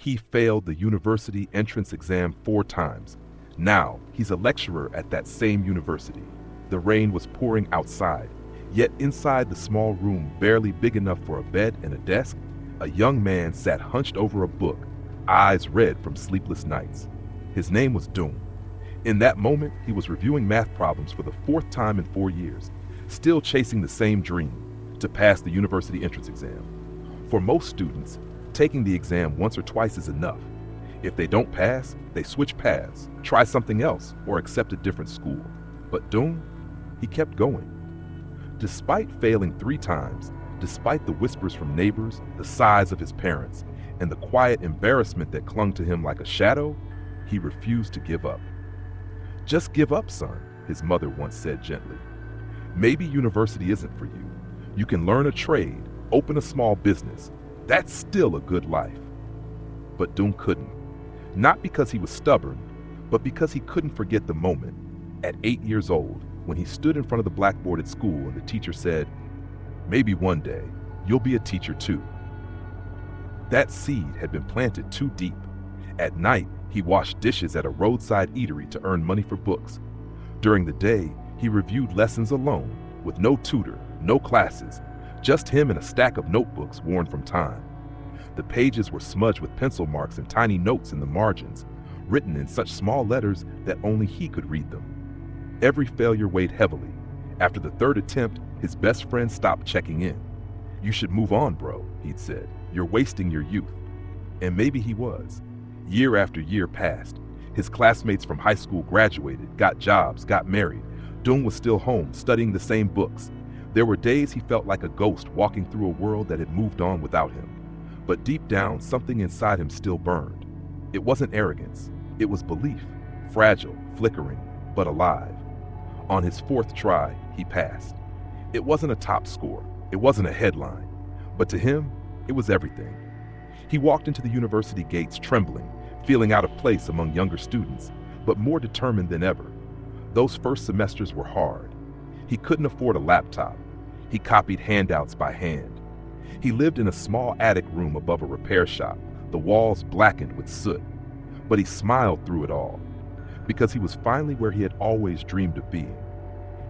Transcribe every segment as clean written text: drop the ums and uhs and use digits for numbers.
He failed the university entrance exam 4 times. Now, he's a lecturer at that same university. The rain was pouring outside, yet inside the small room barely big enough for a bed and a desk, a young man sat hunched over a book, eyes red from sleepless nights. His name was Doom. In that moment, he was reviewing math problems for the 4th time in 4 years, still chasing the same dream, to pass the university entrance exam. For most students, taking the exam once or twice is enough. If they don't pass, they switch paths, try something else, or accept a different school. But Doom, he kept going. Despite failing 3 times, despite the whispers from neighbors, the sighs of his parents, and the quiet embarrassment that clung to him like a shadow, he refused to give up. "Just give up, son," his mother once said gently. "Maybe university isn't for you. You can learn a trade, open a small business. That's still a good life." But Doom couldn't. Not because he was stubborn, but because he couldn't forget the moment, at 8 years old, when he stood in front of the blackboard at school and the teacher said, "Maybe one day, you'll be a teacher too." That seed had been planted too deep. At night, he washed dishes at a roadside eatery to earn money for books. During the day, he reviewed lessons alone, with no tutor, no classes, just him and a stack of notebooks worn from time. The pages were smudged with pencil marks and tiny notes in the margins, written in such small letters that only he could read them. Every failure weighed heavily. After the 3rd attempt, his best friend stopped checking in. "You should move on, bro," he'd said. "You're wasting your youth." And maybe he was. Year after year passed. His classmates from high school graduated, got jobs, got married. Doom was still home, studying the same books. There were days he felt like a ghost walking through a world that had moved on without him. But deep down, something inside him still burned. It wasn't arrogance. It was belief, fragile, flickering, but alive. On his 4th try, he passed. It wasn't a top score. It wasn't a headline. But to him, it was everything. He walked into the university gates trembling, feeling out of place among younger students, but more determined than ever. Those first semesters were hard. He couldn't afford a laptop. He copied handouts by hand. He lived in a small attic room above a repair shop, the walls blackened with soot. But he smiled through it all, because he was finally where he had always dreamed of being.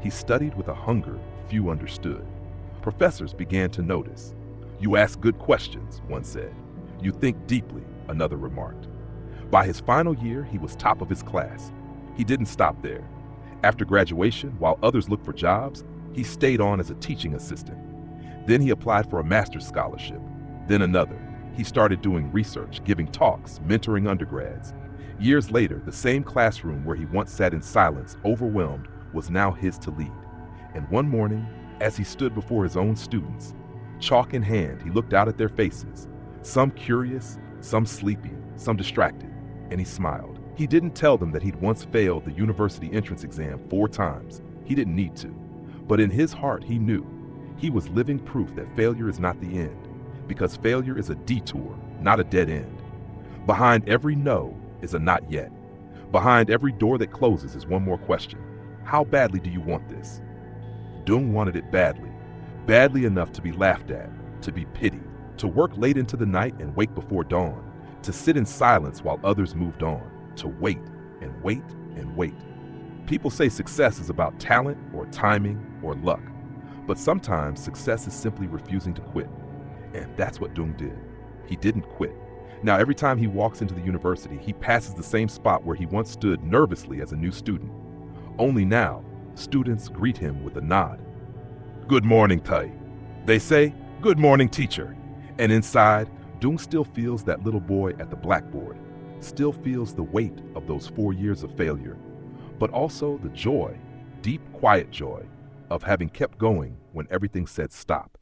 He studied with a hunger few understood. Professors began to notice. "You ask good questions," one said. "You think deeply," another remarked. By his final year, he was top of his class. He didn't stop there. After graduation, while others looked for jobs, he stayed on as a teaching assistant. Then he applied for a master's scholarship, then another. He started doing research, giving talks, mentoring undergrads. Years later, the same classroom where he once sat in silence, overwhelmed, was now his to lead. And one morning, as he stood before his own students, chalk in hand, he looked out at their faces, some curious, some sleepy, some distracted, and he smiled. He didn't tell them that he'd once failed the university entrance exam 4 times. He didn't need to. But in his heart, he knew. He was living proof that failure is not the end, because failure is a detour, not a dead end. Behind every no is a not yet. Behind every door that closes is one more question. How badly do you want this? Doom wanted it badly, badly enough to be laughed at, to be pitied, to work late into the night and wake before dawn, to sit in silence while others moved on, to wait and wait and wait. People say success is about talent or timing or luck, but sometimes success is simply refusing to quit. And that's what Doom did. He didn't quit. Now, every time he walks into the university, he passes the same spot where he once stood nervously as a new student. Only now, students greet him with a nod. "Good morning, Tai." They say, "Good morning, teacher." And inside, Doom still feels that little boy at the blackboard, still feels the weight of those 4 years of failure, but also the joy, deep, quiet joy, of having kept going when everything said stop.